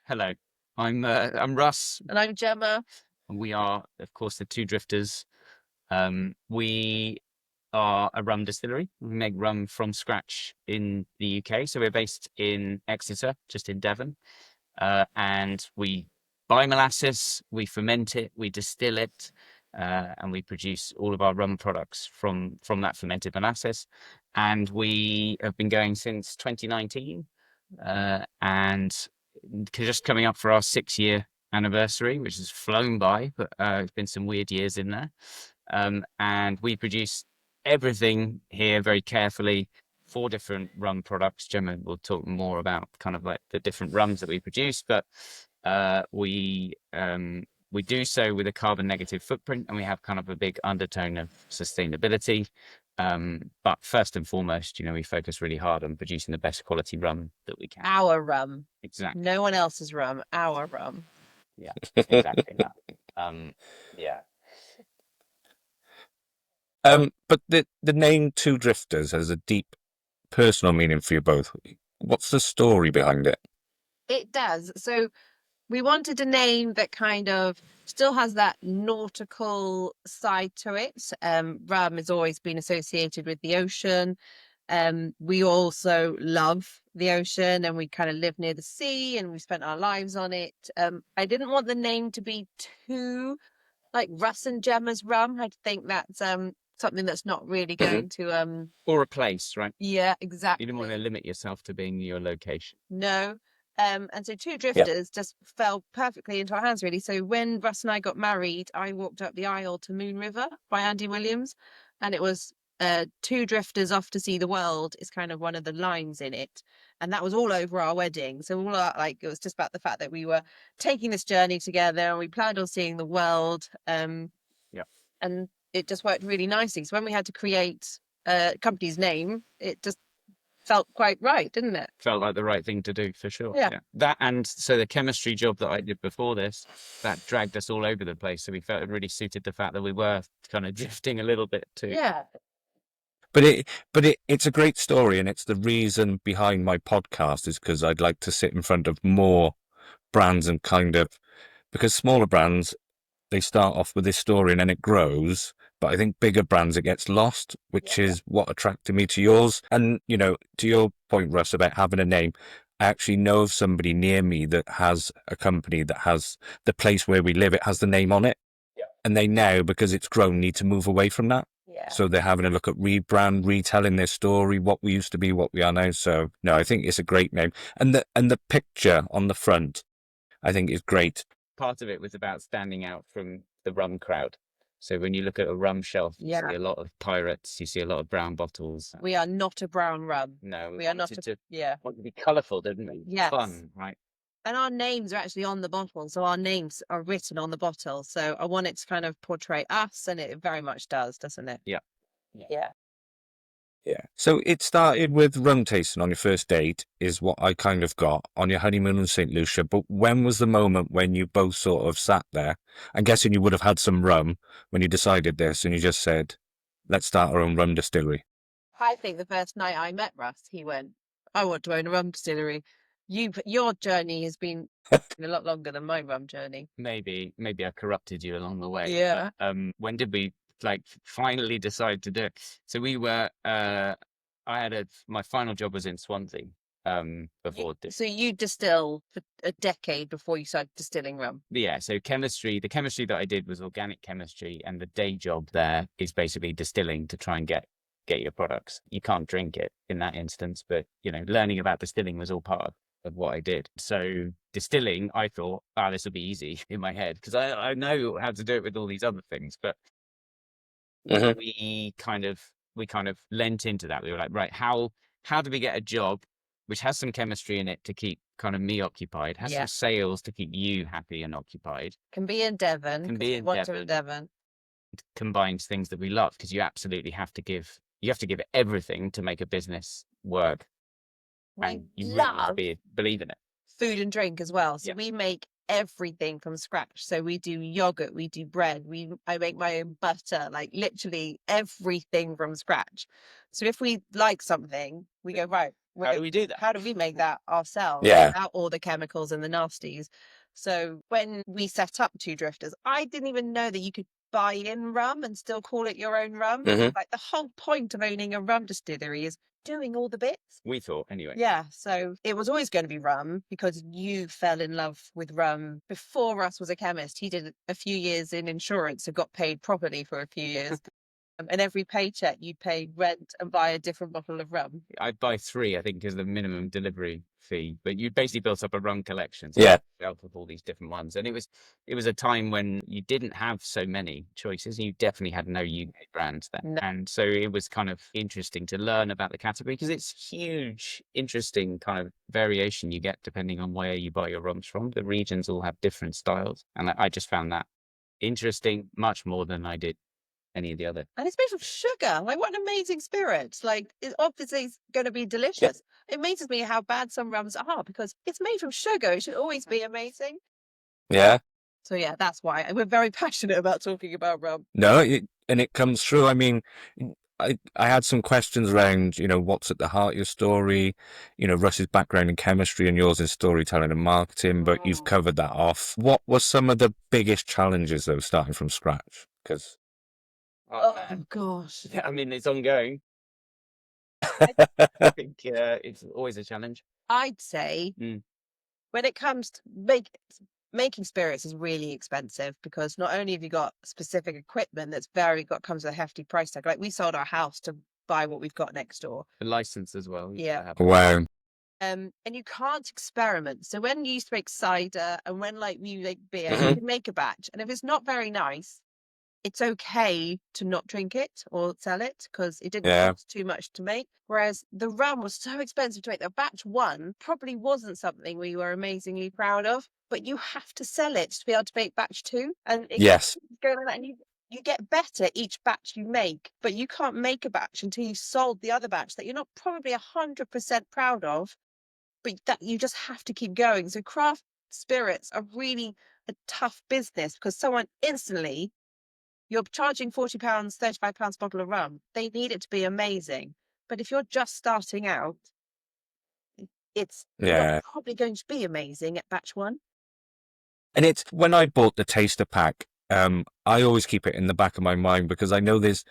Hello, I'm Russ, And I'm Gemma. and we are, of course, the Two Drifters. We are a rum distillery. We make rum from scratch in the UK. So we're based in Exeter, just in Devon, and we buy molasses, we ferment it, we distill it, and we produce all of our rum products from that fermented molasses. And we have been going since 2019, and just coming up for our 6 year anniversary, which has flown by, but it's been some weird years in there. And we produce everything here very carefully. 4 different rum products. Gemma will talk more about kind of like the different rums that we produce, but we do so with a carbon negative footprint, and we have kind of a big undertone of sustainability. But first and foremost, we focus really hard on producing the best quality rum that we can. Our rum. Exactly. No one else's rum. Our rum. Yeah, exactly that. Yeah. But the name Two Drifters has a deep personal meaning for you both. What's the story behind it? It does. So we wanted a name that kind of still has that nautical side to it. Rum has always been associated with the ocean. We also love the ocean, and we kind of live near the sea, and we spent our lives on it. I didn't want the name to be too like Russ and Gemma's rum. I think that's something that's not really going to Or a place, right? Yeah, exactly. You didn't want to limit yourself to being your location. No. And so Two Drifters just fell perfectly into our hands, really. So when Russ and I got married, I walked up the aisle to Moon River by Andy Williams, and it was Two Drifters off to see the world is kind of one of the lines in it. And that was all over our wedding. So all our, it was just about the fact that we were taking this journey together, and we planned on seeing the world. Yeah. And it just worked really nicely. So when we had to create a company's name, it just felt quite right, didn't it? Felt like the right thing to do, for sure. Yeah. That, and so the chemistry job that I did before this, that dragged us all over the place. So we felt it really suited the fact that we were kind of drifting a little bit too. Yeah. But it's a great story, and it's the reason behind my podcast is because I'd like to sit in front of more brands and because smaller brands, they start off with this story and then it grows. But I think bigger brands, it gets lost, which is what attracted me to yours. And, to your point, Russ, about having a name, I actually know of somebody near me that has a company that has the place where we live. It has the name on it. Yeah. And they now, because it's grown, need to move away from that. Yeah. So they're having a look at rebrand, retelling their story, what we used to be, what we are now. So no, I think it's a great name. And the picture on the front, I think is great. Part of it was about standing out from the rum crowd. So when you look at a rum shelf, you see a lot of pirates, you see a lot of brown bottles. We are not a brown rum. No, we are not to want to be colourful, didn't we? Yes. Fun, right? And our names are actually on the bottle. So our names are written on the bottle. So I want it to kind of portray us, and it very much does, doesn't it? Yeah. Yeah. Yeah. So it started with rum tasting on your first date is what I kind of got on your honeymoon in St. Lucia. But when was the moment when you both sort of sat there? I'm guessing you would have had some rum when you decided this and you just said, let's start our own rum distillery. I think the first night I met Russ, he went, I want to own a rum distillery. Your journey has been a lot longer than my rum journey. Maybe I corrupted you along the way. Yeah. But, when did we finally decide to do it? So we were my final job was in Swansea before this. So you distill for a decade before you started distilling rum? Yeah, so the chemistry that I did was organic chemistry, and the day job there is basically distilling to try and get your products. You can't drink it in that instance, but learning about distilling was all part of what I did. So distilling, I thought, this will be easy in my head because I know how to do it with all these other things, but we kind of lent into that. We were like, right, how do we get a job which has some chemistry in it to keep kind of me occupied, has some sales to keep you happy and occupied. Can be in Devon. Devon. Combines things that we love, because you absolutely have to give everything to make a business work. And you really believe in it. Food and drink as well. So we make everything from scratch. So we do yogurt, we do bread, I make my own butter, literally everything from scratch. So if we like something, we go, right, How do we do that? How do we make that ourselves Yeah. without all the chemicals and the nasties? So when we set up Two Drifters, I didn't even know that you could buy in rum and still call it your own rum. Mhm. Like the whole point of owning a rum distillery is doing all the bits. We thought, anyway. Yeah, so it was always going to be rum because you fell in love with rum before Russ was a chemist. He did a few years in insurance and got paid properly for a few years. And every paycheck you'd pay rent and buy a different bottle of rum. I'd buy 3, I think, as the minimum delivery fee. But you basically built up a rum collection. So Yeah. Out of all these different ones. And it was a time when you didn't have so many choices. You definitely had no UK brands then. No. And so it was kind of interesting to learn about the category because it's huge, interesting kind of variation you get depending on where you buy your rums from. The regions all have different styles. And I just found that interesting much more than I did any of the other. And it's made from sugar. Like, what an amazing spirit. Like, it obviously is going to be delicious. It amazes me how bad some rums are because it's made from sugar. It should always be amazing. Yeah. So, yeah, that's why. And we're very passionate about talking about rum. No, and it comes through. I mean, I had some questions around, what's at the heart of your story, Russ's background in chemistry and yours in storytelling and marketing, but you've covered that off. What were some of the biggest challenges, though, starting from scratch? Because Oh, gosh. Yeah, I mean, it's ongoing. I think it's always a challenge. I'd say when it comes to making spirits is really expensive because not only have you got specific equipment that's comes with a hefty price tag. Like we sold our house to buy what we've got next door. The license as well. Yeah. wow. And you can't experiment. So when you used to make cider and when like we make beer, Mhm. you can make a batch. And if it's not very nice, it's okay to not drink it or sell it because it didn't Yeah. cost too much to make. Whereas the rum was so expensive to make. The batch 1 probably wasn't something we were amazingly proud of, but you have to sell it to be able to make batch 2. And it Yes. go like that, and you get better each batch you make, but you can't make a batch until you've sold the other batch that you're not probably 100% proud of, but that you just have to keep going. So craft spirits are really a tough business because someone instantly, you're charging £40, £35 a bottle of rum. They need it to be amazing. But if you're just starting out, it's Yeah. not probably going to be amazing at batch 1. And it's when I bought the taster pack, I always keep it in the back of my mind because I know there's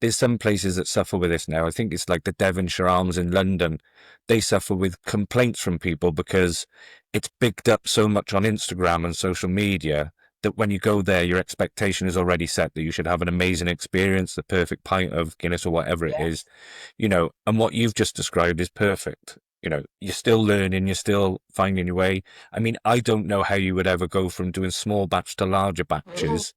some places that suffer with this now. I think it's like the Devonshire Arms in London. They suffer with complaints from people because it's bigged up so much on Instagram and social media that when you go there, your expectation is already set that you should have an amazing experience, the perfect pint of Guinness or whatever it is, and what you've just described is perfect. You're still learning, you're still finding your way. I mean, I don't know how you would ever go from doing small batch to larger batches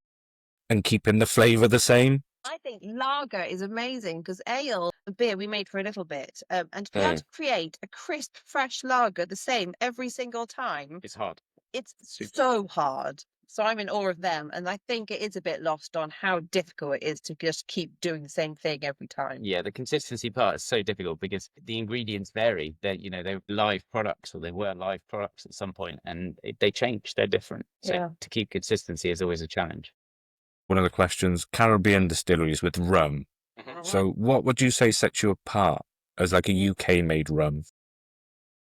and keeping the flavour the same. I think lager is amazing because ale, the beer we made for a little bit, and to be able to create a crisp, fresh lager the same every single time, It's hard. it's Super. so hard. So I'm in awe of them, and I think it is a bit lost on how difficult it is to just keep doing the same thing every time. Yeah, the consistency part is so difficult because the ingredients vary. They're live products, or they were live products at some point, and they change. They're different. So to keep consistency is always a challenge. One of the questions, Caribbean distilleries with rum. So what would you say sets you apart as like a UK-made rum?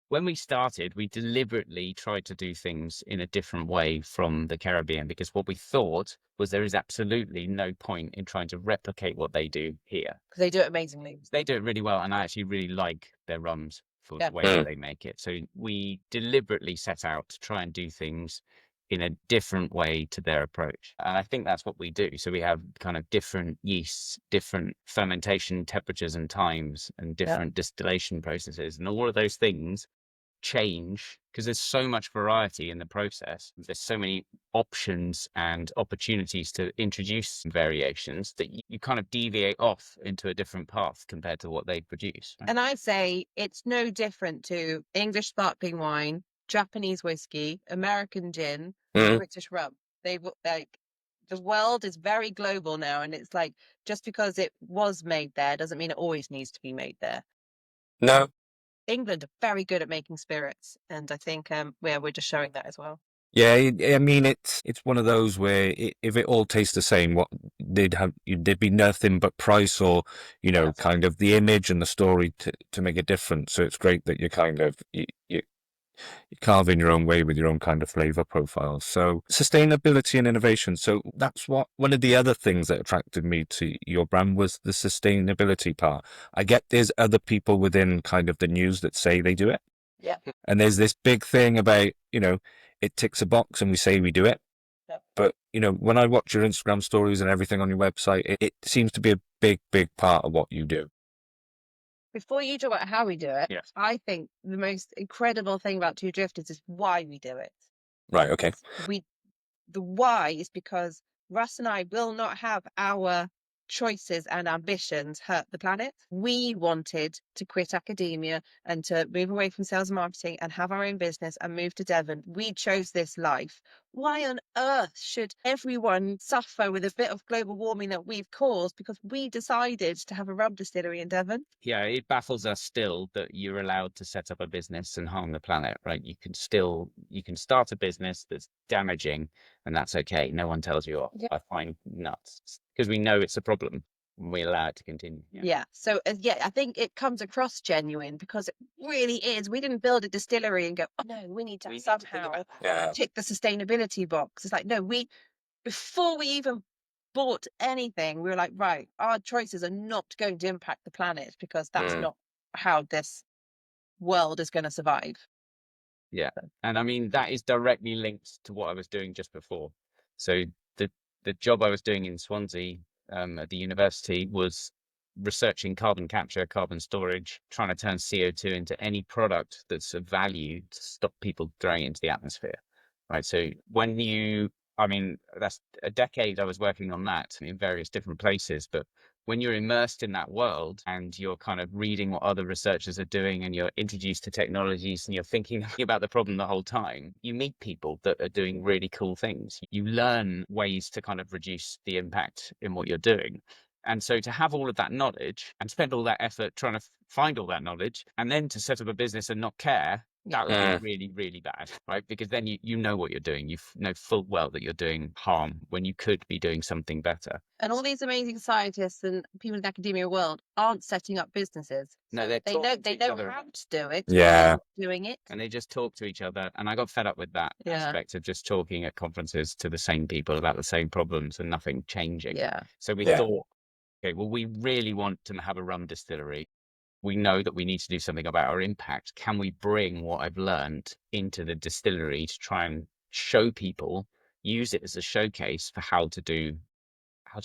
When we started, we deliberately tried to do things in a different way from the Caribbean because what we thought was there is absolutely no point in trying to replicate what they do here. Because they do it amazingly. They do it really well, and I actually really like their rums for Yeah. the way that they make it. So we deliberately set out to try and do things in a different way to their approach. And I think that's what we do. So we have kind of different yeasts, different fermentation temperatures and times, and different distillation processes. And all of those things change because there's so much variety in the process. There's so many options and opportunities to introduce variations that you kind of deviate off into a different path compared to what they produce. Right? And I'd say it's no different to English sparkling wine, Japanese whiskey, American gin, British rum. The world is very global now, and it's like just because it was made there doesn't mean it always needs to be made there. No. England are very good at making spirits, and I think we're just showing that as well. Yeah, I mean it's one of those where if it all tastes the same, there'd be nothing but price or Yes. kind of the image and the story to make a difference. So it's great that you're carving your own way with your own kind of flavor profile. So sustainability and innovation. So that's what one of the other things that attracted me to your brand was the sustainability part. I get there's other people within kind of the news that say they do it. Yeah. And there's this big thing about, it ticks a box and we say we do it. Yep. But, when I watch your Instagram stories and everything on your website, it seems to be a big, big part of what you do. Before you talk about how we do it, Yes. I think the most incredible thing about Two Drifters is why we do it. Right. Okay. The why is because Russ and I will not have our choices and ambitions hurt the planet. We wanted to quit academia and to move away from sales and marketing and have our own business and move to Devon. We chose this life. Why on earth should everyone suffer with a bit of global warming that we've caused because we decided to have a rum distillery in Devon? Yeah, it baffles us still that you're allowed to set up a business and harm the planet, right? You can start a business that's damaging, and that's okay. No one tells you off. Yeah. I find nuts because we know it's a problem and we allow it to continue. Yeah. So I think it comes across genuine because it really is. We didn't build a distillery and go, oh no, we need to We need to think somehow about that. Yeah. tick the sustainability box. It's like, no, before we even bought anything, we were like, right, our choices are not going to impact the planet because that's not how this world is going to survive. Yeah. And I mean, that is directly linked to what I was doing just before. So the job I was doing in Swansea at the university was researching carbon capture, carbon storage, trying to turn CO2 into any product that's of value to stop people throwing it into the atmosphere. Right. So I mean, that's a decade I was working on that in various different places, but when you're immersed in that world and you're kind of reading what other researchers are doing and you're introduced to technologies and you're thinking about the problem the whole time, you meet people that are doing really cool things. You learn ways to kind of reduce the impact in what you're doing. And so to have all of that knowledge and spend all that effort trying to find all that knowledge and then to set up a business and not care, that would be really, really bad, right? Because then you know what you're doing. You know full well that you're doing harm when you could be doing something better. And all these amazing scientists and people in the academia world aren't setting up businesses. No, So they're they know talking to they each know other how about to do it. Yeah. They're not doing it. and they just talk to each other. And I got fed up with that Yeah. aspect of just talking at conferences to the same people about the same problems and nothing changing. Yeah. So we Yeah. thought, okay, well, we really want to have a rum distillery. We know that we need to do something about our impact. Can we bring what I've learned into the distillery to try and show people, use it as a showcase for how to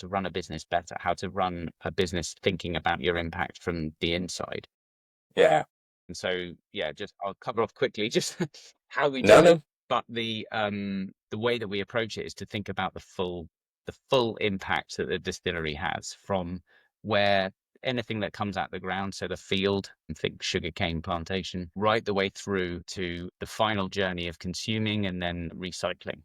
run a business better, how to run a business thinking about your impact from the inside. Yeah. And so, yeah, I'll cover off quickly just how we No, do it. no. But the way that we approach it is to think about the full impact that the distillery has from where anything that comes out the ground, so the field, and think sugarcane plantation, right the way through to the final journey of consuming and then recycling.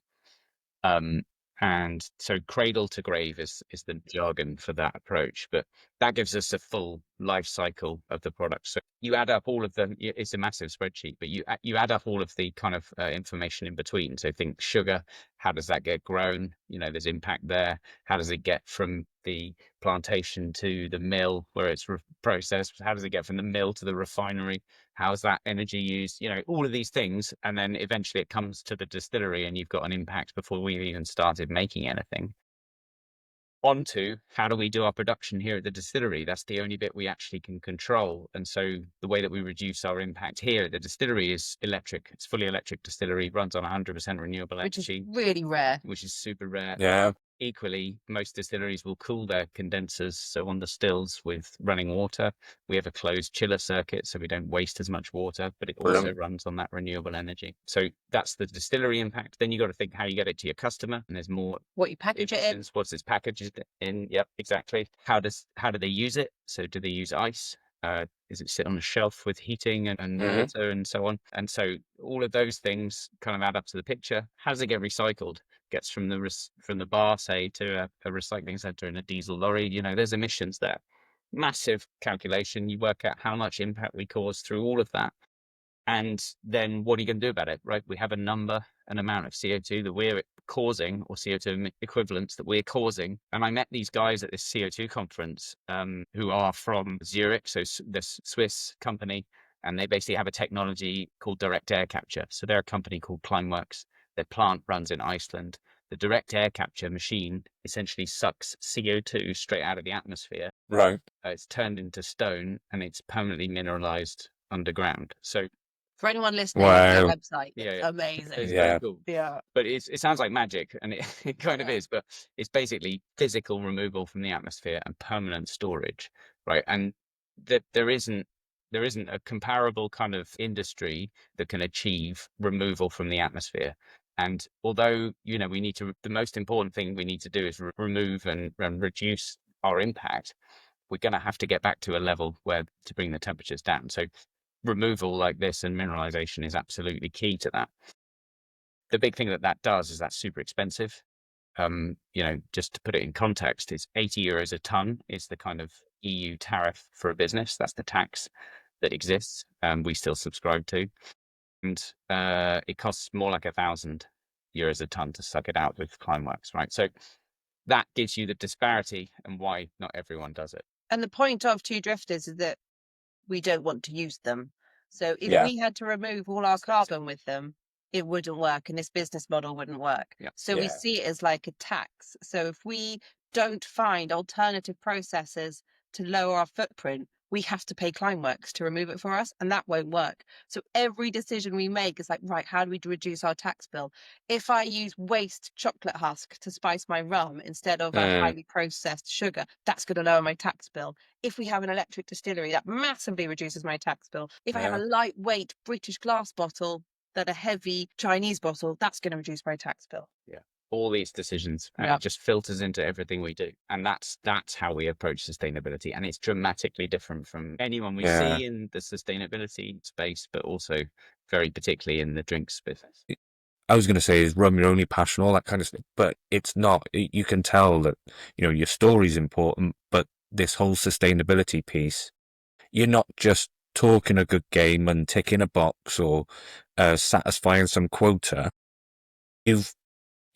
And so cradle to grave is the jargon for that approach, but that gives us a full life cycle of the product. So you add up all of it's a massive spreadsheet, but you add up all of the kind of information in between. So think sugar, how does that get grown? There's impact there. How does it get from the plantation to the mill where it's processed? How does it get from the mill to the refinery? How's that energy used? All of these things. And then eventually it comes to the distillery and you've got an impact before we've even started making anything. Onto how do we do our production here at the distillery? That's the only bit we actually can control. And so the way that we reduce our impact here at the distillery is electric. It's fully electric distillery, runs on 100% renewable energy. Which is really rare. Which is super rare. Yeah. Equally, most distilleries will cool their condensers, so on the stills, with running water. We have a closed chiller circuit, so we don't waste as much water, but it also runs on that renewable energy. So that's the distillery impact. Then you got to think how you get it to your customer, and there's more What you package it in. emissions. What's its packaged in? Yep, exactly. How do they use it? So do they use ice? Is it sit on a shelf with heating and water and so on? And so all of those things kind of add up to the picture. How does it get recycled? Gets from the bar, say, to a recycling center in a diesel lorry. There's emissions there. Massive calculation. You work out how much impact we cause through all of that. And then what are you going to do about it, right? We have an amount of CO2 that we're causing, or CO2 equivalents that we're causing. And I met these guys at this CO2 conference who are from Zurich, so this Swiss company, and they basically have a technology called direct air capture. So they're a company called Climeworks. Their plant runs in Iceland. The direct air capture machine essentially sucks CO2 straight out of the atmosphere. Right. It's turned into stone and it's permanently mineralized underground. So For anyone listening, Wow. their website, Yeah, it's yeah. amazing. it's Yeah. very cool. Yeah. But it sounds like magic, and it kind of Yeah. is, but it's basically physical removal from the atmosphere and permanent storage, right? And that there isn't a comparable kind of industry that can achieve removal from the atmosphere. And although, you know, the most important thing we need to do is remove and reduce our impact, we're going to have to get back to a level where to bring the temperatures down. So removal like this and mineralization is absolutely key to that. The big thing that does is that's super expensive. You know, just to put it in context, it's 80 euros a ton is the kind of EU tariff for a business. That's the tax that exists. We still subscribe to, and it costs more like €1,000 a ton to suck it out with Climeworks, right? So that gives you the disparity and why not everyone does it. And the point of two drifters is that we don't want to use them. So if Yeah. we had to remove all our carbon with them, it wouldn't work and this business model wouldn't work. Yeah. So we Yeah. see it as like a tax. So if we don't find alternative processes to lower our footprint, we have to pay Climeworks to remove it for us, and that won't work. So every decision we make is like, right, how do we reduce our tax bill? If I use waste chocolate husk to spice my rum instead of a highly processed sugar, that's going to lower my tax bill. If we have an electric distillery, that massively reduces my tax bill. If I have a lightweight British glass bottle than a heavy Chinese bottle, that's going to reduce my tax bill. Yeah. All these decisions, and Yeah. it just filters into everything we do. And that's how we approach sustainability. And it's dramatically different from anyone we Yeah. see in the sustainability space, but also very particularly in the drinks business. I was going to say, is rum your only passion, all that kind of stuff, but it's not. You can tell that, you know, your story's important, but this whole sustainability piece, you're not just talking a good game and ticking a box or satisfying some quota.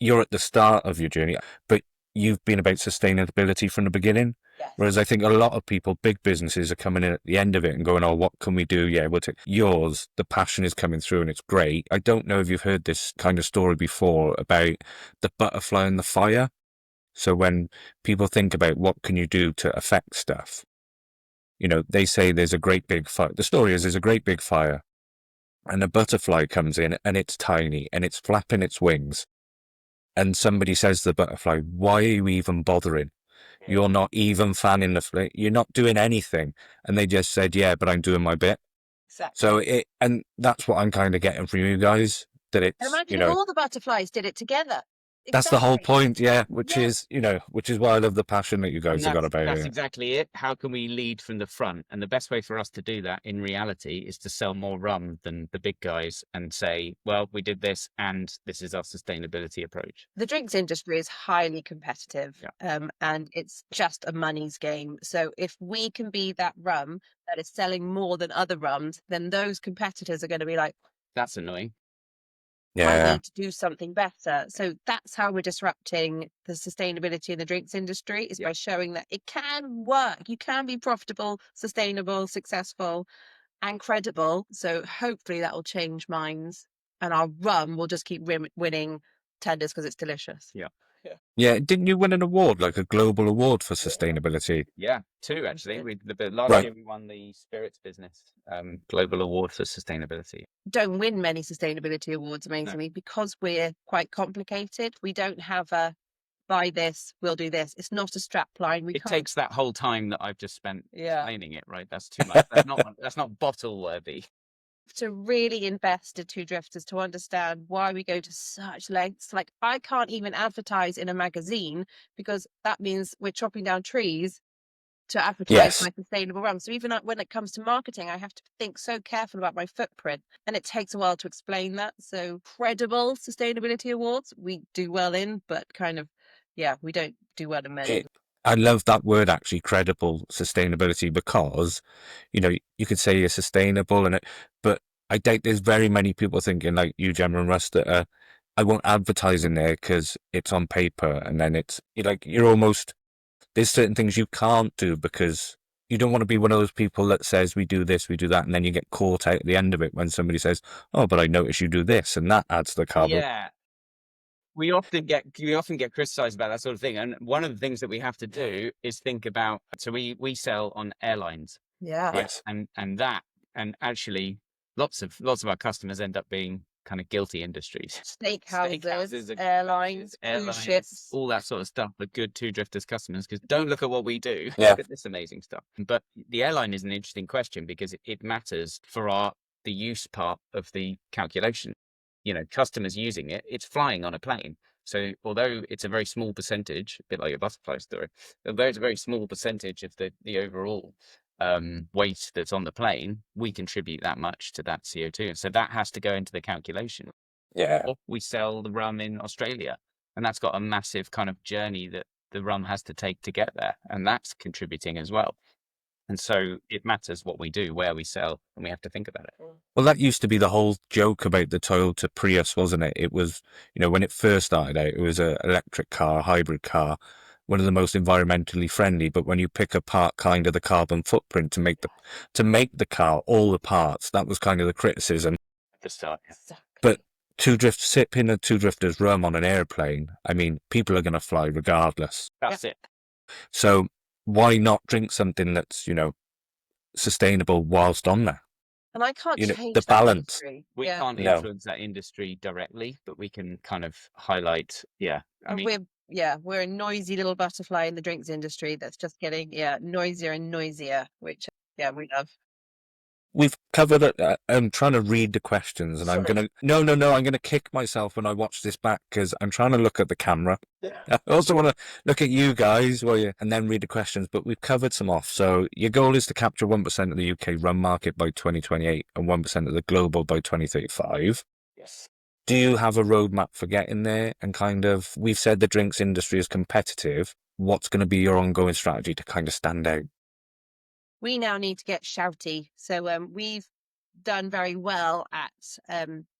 You're at the start of your journey, but you've been about sustainability from the beginning. Yes. Whereas I think a lot of people, big businesses, are coming in at the end of it and going, "Oh, what can we do?" Yeah, we'll take yours. The passion is coming through, and it's great. I don't know if you've heard this kind of story before about the butterfly and the fire. So when people think about what can you do to affect stuff, you know, they say there's a great big fire. The story is there's a great big fire, and a butterfly comes in, and it's tiny, and it's flapping its wings. And somebody says to the butterfly, "Why are you even bothering? You're not even fanning the flame. You're not doing anything." And they just said, "Yeah, but I'm doing my bit." Exactly. So and that's what I'm kind of getting from you guys, that And it's, imagine you if know, all the butterflies did it together. that's the whole Exactly. point. Yeah. Which Yeah. is, you know, which is why I love the passion that you guys have got about That's it. exactly it. How can we lead from the front? And the best way for us to do that in reality is to sell more rum than the big guys and say, well, we did this and this is our sustainability approach. The drinks industry is highly competitive, and it's just a money's game. So if we can be that rum that is selling more than other rums, then those competitors are going to be like, That's annoying. I Yeah. need to do something better. So that's how we're disrupting the sustainability in the drinks industry, is by showing that it can work. You can be profitable, sustainable, successful, and credible. So hopefully that will change minds, and our rum will just keep winning tenders because it's delicious. Yeah. Didn't you win an award, like a global award for sustainability? Yeah, two actually. Last Right. year we won the spirits business global award for sustainability. Don't win many sustainability awards, amazingly, because we're quite complicated. We don't have a buy this, we'll do this. It's not a strap line. It takes that whole time that I've just spent Yeah. explaining it, right? That's too much. That's not bottle worthy. To really invest in Two Drifters to understand why we go to such lengths. Like, I can't even advertise in a magazine because that means we're chopping down trees to advertise Yes. my sustainable rum. So even when it comes to marketing, I have to think so careful about my footprint, and it takes a while to explain that. So credible sustainability awards we do well in, but kind of, yeah, we don't do well in many. I love that word, actually, credible sustainability, because, you know, you could say you're sustainable but I doubt there's very many people thinking like you, Gemma and Russ, that I won't advertise in there because it's on paper, and then you're almost, there's certain things you can't do because you don't want to be one of those people that says we do this, we do that, and then you get caught out at the end of it when somebody says, "Oh, but I noticed you do this," and that adds to the carbon. Yeah. We often get criticized about that sort of thing. And one of the things that we have to do is think about, so we sell on airlines. Yeah. Yes. And actually lots of our customers end up being kind of guilty industries. Steakhouses, airlines, cruise ships. All that sort of stuff, but good Two Drifters customers, because don't look at what we do. Yeah. Look at this amazing stuff. But the airline is an interesting question because it matters for the use part of the calculation. You know, customers using it, it's flying on a plane. So although it's a very small percentage, a bit like your butterfly story, although it's a very small percentage of the overall weight that's on the plane, we contribute that much to that CO2. So that has to go into the calculation. Yeah. Or we sell the rum in Australia, and that's got a massive kind of journey that the rum has to take to get there, and that's contributing as well. And so it matters what we do, where we sell, and we have to think about it. Well, that used to be the whole joke about the Toyota Prius, wasn't it? It was, when it first started out, it was an electric car, hybrid car, one of the most environmentally friendly. But when you pick apart kind of the carbon footprint to make the car, all the parts, that was kind of the criticism. At the start, yeah. But sipping a Two Drifters rum on an airplane, I mean, people are going to fly regardless. That's it. So why not drink something that's, sustainable whilst on there? And I can't change the that balance. industry. We Yeah. can't No. influence that industry directly, but we can kind of highlight. Yeah, I And mean, we're a noisy little butterfly in the drinks industry that's just getting noisier and noisier, which we love. We've covered it. I'm trying to read the questions, and Sorry. I'm going to kick myself when I watch this back because I'm trying to look at the camera. I also want to look at you guys and then read the questions, but we've covered some off. So your goal is to capture 1% of the UK rum market by 2028 and 1% of the global by 2035. yes. Do you have a roadmap for getting there? And kind of, we've said the drinks industry is competitive. What's going to be your ongoing strategy to kind of stand out? We now need to get shouty. So we've done very well at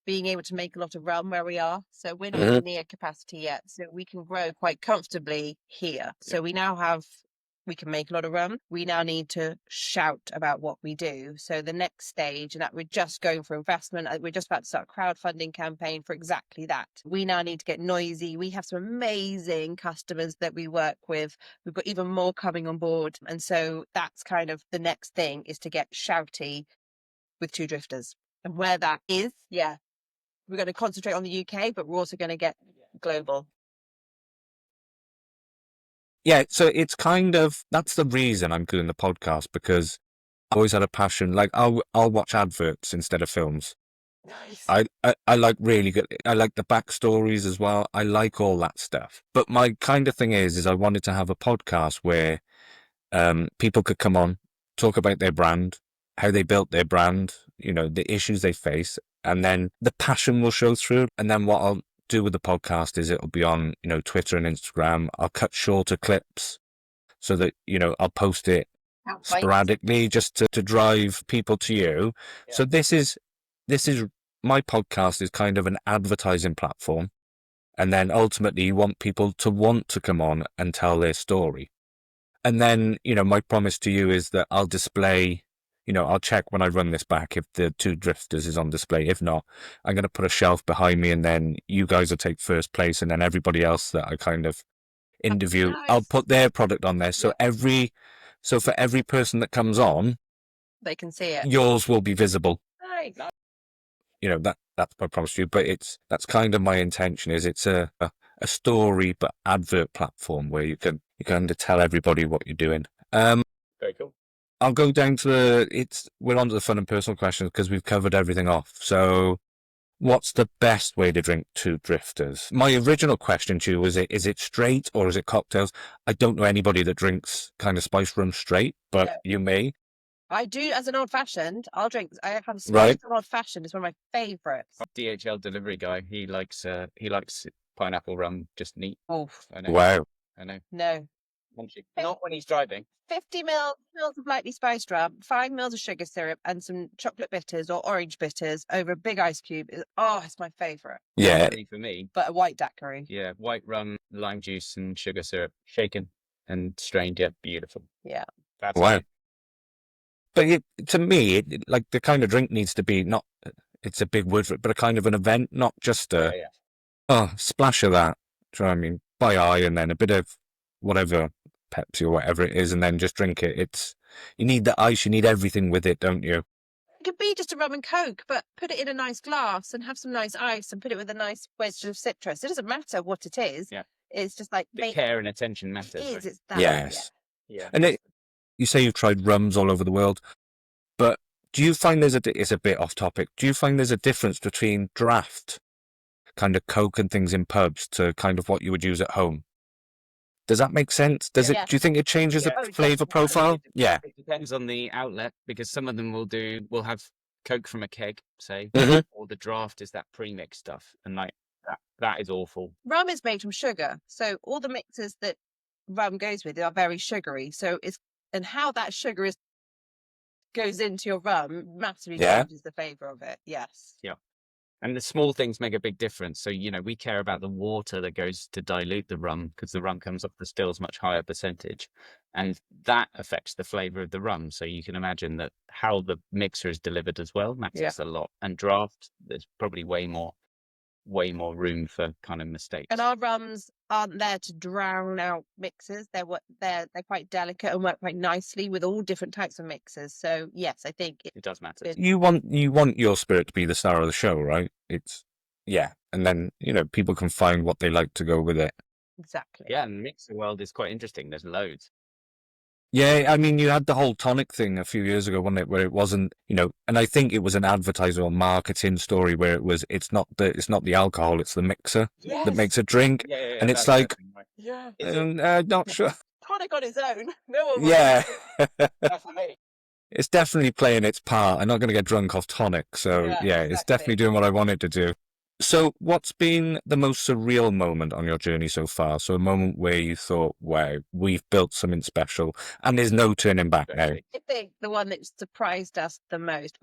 being able to make a lot of rum where we are. So we're not near capacity yet. So we can grow quite comfortably here. So we can make a lot of rum. We now need to shout about what we do. So the next stage, and that we're just going for investment. We're just about to start a crowdfunding campaign for exactly that. We now need to get noisy. We have some amazing customers that we work with. We've got even more coming on board. And so that's kind of the next thing, is to get shouty with Two Drifters. And where that is, we're going to concentrate on the UK, but we're also going to get global. Yeah, so it's kind of, that's the reason I'm doing the podcast, because I always had a passion. Like I'll watch adverts instead of films. Nice. I like really good. I like the backstories as well. I like all that stuff. But my kind of thing is I wanted to have a podcast where people could come on, talk about their brand, how they built their brand, the issues they face, and then the passion will show through. And then what I'll do with the podcast is it'll be on, Twitter and Instagram. I'll cut shorter clips so that, I'll post it sporadically just to drive people to you. Yeah. So this is my podcast is kind of an advertising platform. And then ultimately you want people to want to come on and tell their story. And then, my promise to you is that I'll display, I'll check when I run this back if the Two Drifters is on display. If not, I'm going to put a shelf behind me, and then you guys will take first place, and then everybody else that I kind of interview, Nice. I'll put their product on there. So for every person that comes on, They can see it. yours will be visible. Nice. That's my promise to you. But that's kind of my intention. Is it's a story but advert platform where you can tell everybody what you're doing. Very cool. I'll go down to we're on to the fun and personal questions because we've covered everything off. So what's the best way to drink Two Drifters? My original question to you was, is it straight or is it cocktails? I don't know anybody that drinks kind of spice rum straight, but you may. I do as an old fashioned. I have a Right. spice old fashioned. It's one of my favourites. DHL delivery guy, he likes pineapple rum just neat. Oh I know. Wow. I know. no, Not when he's driving. 50 mils of lightly spiced rum, 5 mils of sugar syrup, and some chocolate bitters or orange bitters over a big ice cube. It's my favourite. Yeah. Daiquiri for me. But a white daiquiri. Yeah, white rum, lime juice, and sugar syrup, shaken and strained. Yeah, beautiful. Yeah. That's Wow. it. But to me, like the kind of drink needs to be not, it's a big word for it, but a kind of an event, not just a, splash of that. Do you know what I mean? By eye and then a bit of whatever, Pepsi or whatever it is, and then just drink it. You need the ice, you need everything with it, don't you? It could be just a rum and coke, but put it in a nice glass and have some nice ice and put it with a nice wedge of citrus. It doesn't matter what it is. Yeah. It's just like The care and attention matters. It is. Right? It's that. Yes. Yeah. And you say you've tried rums all over the world, but do you find it's a bit off topic, do you find there's a difference between draft, kind of Coke and things in pubs to kind of what you would use at home? Does that make sense? Do you think it changes the flavour profile? Yeah. It depends on the outlet because some of them will have Coke from a keg, say, Mhm. or the draft is that pre-mix stuff. And like that is awful. Rum is made from sugar. So all the mixes that rum goes with are very sugary. So and how that sugar goes into your rum massively changes the flavour of it. Yes. Yeah. And the small things make a big difference. So, we care about the water that goes to dilute the rum because the rum comes off the stills much higher percentage. And that affects the flavour of the rum. So you can imagine that how the mixer is delivered as well matters a lot. And draft, there's probably way more room for kind of mistakes. And our rums aren't there to drown out mixers. They're quite delicate and work quite nicely with all different types of mixers. So yes, I think it does matter. You want your spirit to be the star of the show, right? And then people can find what they like to go with it. Exactly. Yeah, and the mixer world is quite interesting. There's loads. Yeah, I mean, you had the whole tonic thing a few years ago, wasn't it? Where it wasn't, and I think it was an advertising or marketing story where it's not the alcohol, it's the mixer that makes a drink, and it's like, not sure. Tonic on its own. No one. Yeah, Definitely. it's definitely playing its part. I'm not going to get drunk off tonic, so yeah, it's definitely doing what I wanted to do. So what's been the most surreal moment on your journey so far? So a moment where you thought, wow, we've built something special and there's no turning back now. I think the one that surprised us the most,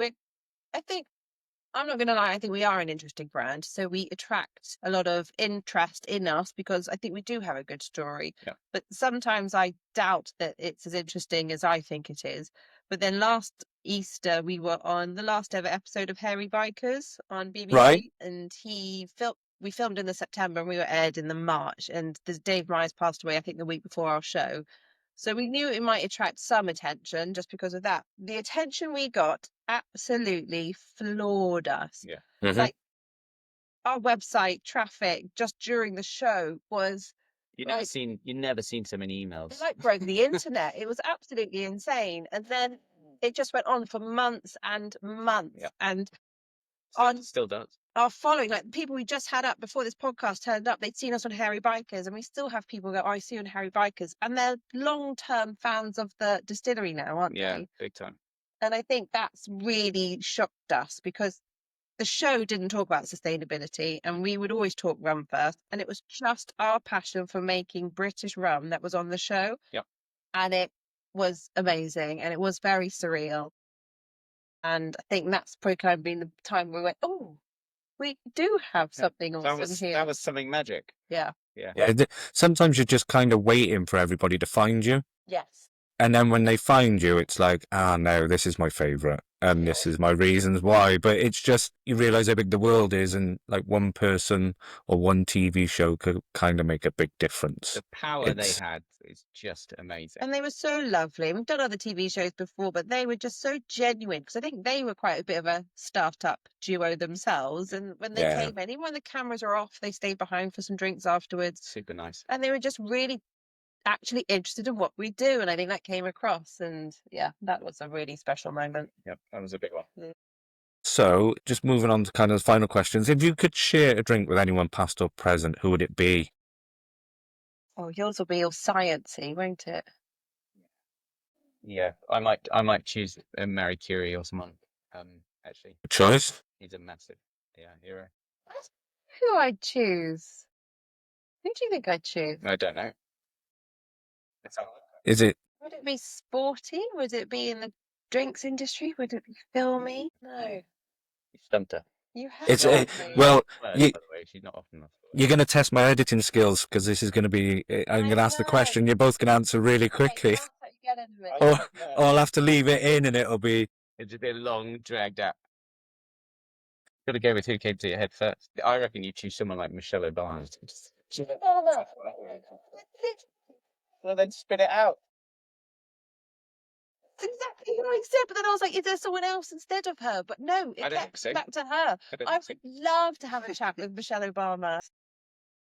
I'm not going to lie, I think we are an interesting brand. So we attract a lot of interest in us because I think we do have a good story. Yeah. But sometimes I doubt that it's as interesting as I think it is. But then last Easter, we were on the last ever episode of Hairy Bikers on BBC. Right. And we filmed in the September and we were aired in the March. And Dave Myers passed away, I think, the week before our show. So we knew it might attract some attention just because of that. The attention we got absolutely floored us. Yeah. Mhm. Like our website traffic just during the show was You've never seen so many emails. it like broke the internet. It was absolutely insane. And then it just went on for months and months. Yeah. And still does. Our following, like people we just had up before this podcast turned up, they'd seen us on Hairy Bikers, and we still have people go, I see you on Hairy Bikers, and they're long-term fans of the distillery now, aren't Yeah, they? big time. And I think that's really shocked us because the show didn't talk about sustainability, and we would always talk rum first, and it was just our passion for making British rum that was on the show. Yep. And it was amazing, and it was very surreal. And I think that's probably kind of been the time we went, oh, we do have something awesome here. That was something magic. Yeah. Sometimes you're just kind of waiting for everybody to find you. Yes. And then when they find you, it's like, no, this is my favourite. And this is my reasons why. But it's just, you realise how big the world is. And like one person or one TV show could kind of make a big difference. The power they had is just amazing. And they were so lovely. We've done other TV shows before, but they were just so genuine because I think they were quite a bit of a start-up duo themselves. And when they came in, even when the cameras are off, they stayed behind for some drinks afterwards. Super nice. And they were just really actually interested in what we do. And I think that came across. And yeah, that was a really special moment. Yep, that was a big one. Yeah. So just moving on to kind of the final questions. If you could share a drink with anyone past or present, who would it be? Oh, yours will be all sciencey, won't it? Yeah, I might choose Marie Curie or someone. Actually, Good choice. he's a massive hero. Who I'd choose? Who do you think I'd choose? I don't know. Is it? Would it be sporty? Would it be in the drinks industry? Would it be filmy? No. You stumped her. You have It's got a, me. well, Word, you, by the way, she's not often enough. you're going to test my editing skills because this is going to be. I'm going to ask the know. question. You're both going to answer really quickly, Right, that's what you get out of it. or I'll have to leave it in, and it'll be. It's just a long, dragged out. Got to go with who came to your head first. I reckon you choose someone like Michelle Obama. Oh, no. Well, then spit it out. That's exactly what I said, but then I was like, is there someone else instead of her? But no, I it don't think kept so. back to her. I don't I think would love to have a chat with Michelle Obama.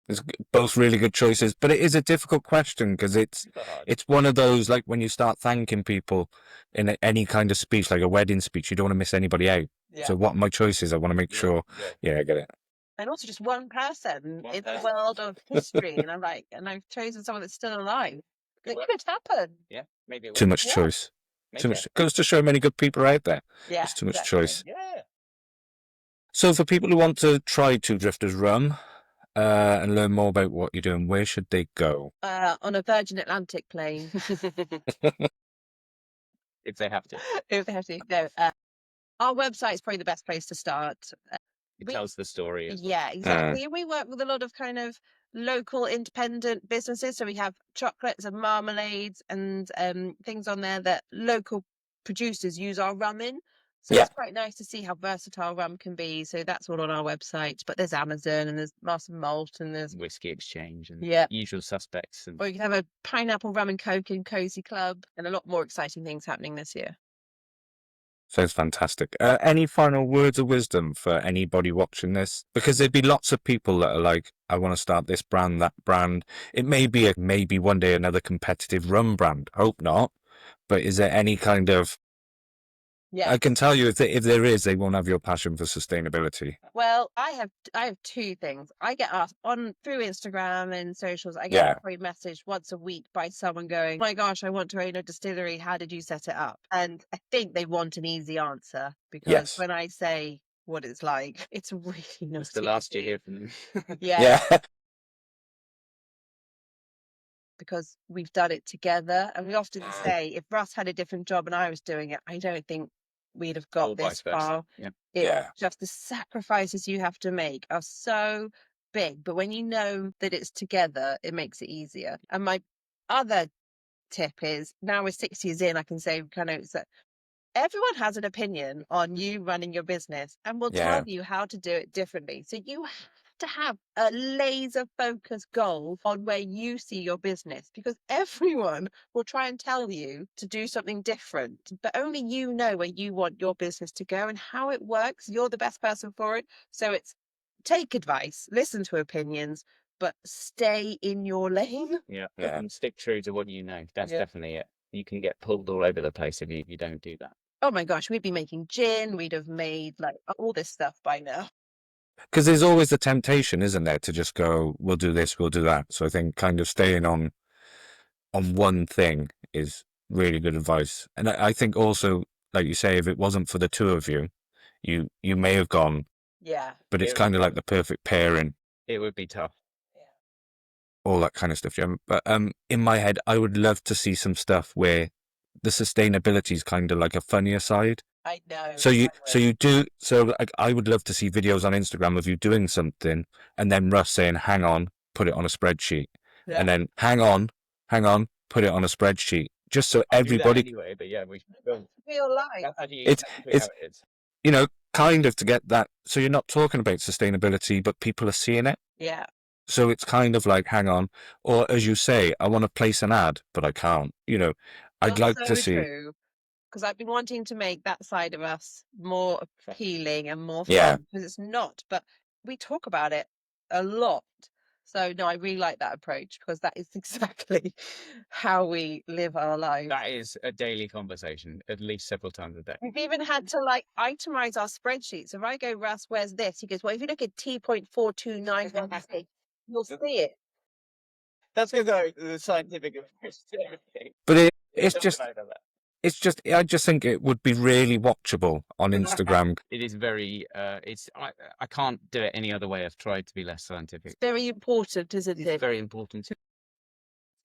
It's both really good choices, but it is a difficult question because so. Hard. it's one of those like when you start thanking people in any kind of speech, like a wedding speech, you don't want to miss anybody out. Yeah. So what are my choices? I want to make sure. Yeah, I get it. And also just one person One in the person. world of history, and I've chosen someone that's still alive. It could happen. Yeah, maybe it Too will. much Yeah. choice. Maybe Too much goes to show many good people are out there. Yeah, There's too much exactly. choice. Yeah. So for people who want to try Two Drifters Rum and learn more about what you're doing, where should they go? On a Virgin Atlantic plane, If they have to. if they have to. No, our website is probably the best place to start. It We- tells the story. As well. Yeah, exactly. And we work with a lot of kind of local independent businesses. So we have chocolates and marmalades and things on there that local producers use our rum in. So Yeah. it's quite nice to see how versatile rum can be. So that's all on our website. But there's Amazon and there's Master Malt and there's Whiskey exchange and Yeah. usual suspects. And or you can have a pineapple rum and coke in Cozy Club and a lot more exciting things happening this year. Sounds fantastic. Any final words of wisdom for anybody watching this? Because there'd be lots of people that are like, I want to start this brand, that brand. It may be maybe one day another competitive rum brand. Hope not. But is there any kind of? Yeah. I can tell you if there is, they won't have your passion for sustainability. Well, I have two things. I get asked on through Instagram and socials. I Yeah. get a message once a week by someone going, "Oh my gosh, I want to own a distillery. How did you set it up?" And I think they want an easy answer because Yes. when I say what it's like, it's really not. it's the last you hear from them. Yeah, Yeah. because we've done it together, and we often say if Russ had a different job and I was doing it, I don't think we'd have got Or this vice versa. far. Yeah. Yeah. Just the sacrifices you have to make are so big, but when you know that it's together, it makes it easier. And my other tip is now we're 6 years in, I can say kind of that everyone has an opinion on you running your business and will Yeah. tell you how to do it differently. So you have to have a laser focused goal on where you see your business because everyone will try and tell you to do something different, but only you know where you want your business to go and how it works. You're the best person for it. So it's take advice, listen to opinions, but stay in your lane. Yeah. Yeah. And stick true to what you know. That's Yeah. definitely it. You can get pulled all over the place if you don't do that. Oh my gosh, we'd be making gin, we'd have made like all this stuff by now. Because there's always the temptation, isn't there, to just go, we'll do this, we'll do that. So I think kind of staying on one thing is really good advice. And I think also, like you say, if it wasn't for the two of you, you may have gone, Yeah. but it's Yeah. kind of like the perfect pairing, It would be tough. all that kind of stuff. Yeah. But in my head, I would love to see some stuff where the sustainability is kind of like a funnier side. I know. So like, I would love to see videos on Instagram of you doing something and then Russ saying, hang on, put it on a spreadsheet. Yeah. And then hang on, put it on a spreadsheet. Just so I'll do that everybody, anyway, but yeah, we will. Real life. How do you It's- exactly how it is? you know, kind of to get that. So you're not talking about sustainability, but people are seeing it. Yeah. So it's kind of like, hang on. Or as you say, I want to place an ad, but I can't. You know, I'd You're like so to see. true. Because I've been wanting to make that side of us more appealing and more Yeah. fun because it's not, but we talk about it a lot. So no, I really like that approach because that is exactly how we live our lives. That is a daily conversation, at least several times a day. We've even had to like itemize our spreadsheets. If I go, Russ, where's this? He goes, well, if you look at T.429, you'll see it. That's because the scientific approach to everything. But it's Don't just, deny that. I just think it would be really watchable on Instagram. It is very. I can't do it any other way. I've tried to be less scientific. Very important, isn't It's it? very important.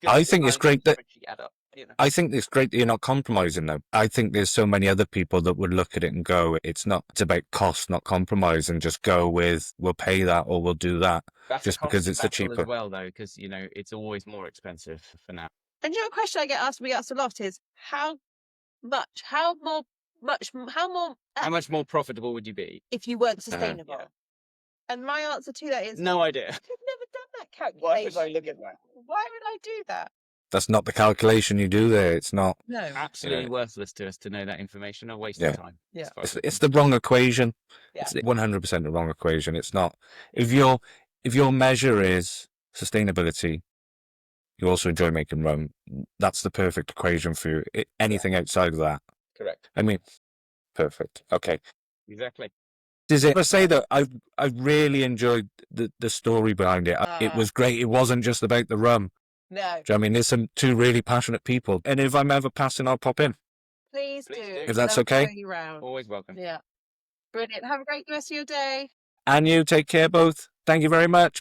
I think it's great that add up, you know. I think it's great that you're not compromising though. I think there's so many other people that would look at it and go, it's about cost, not compromise, and just go with, we'll pay that or we'll do that. That's Just a cost because it's the battle cheaper. as well, though, because you know it's always more expensive for now. And you know, a question I get asked, we asked a lot is how How much more profitable would you be? if you weren't sustainable? Yeah. And my answer to that is No idea. I've never done that calculation. Why would I look at that? Why would I do that? That's not the calculation you do there. It's not. No. Absolutely Yeah. worthless to us to know that information. A waste Yeah. of time. Yeah. as far as It's the wrong equation. Yeah. It's 100% the wrong equation. It's not. If your measure is sustainability, you also enjoy making rum. That's the perfect equation for you. Anything outside of that, correct. I mean, perfect. Okay. Exactly. Does it? I say that I really enjoyed the story behind it. It was great. It wasn't just about the rum. No. Do you know what I mean? There's some two really passionate people, and if I'm ever passing, I'll pop in. Please Please do. do. If that's Love to okay. show you round. Always welcome. Yeah. Brilliant. Have a great rest of your day. And you take care, both. Thank you very much.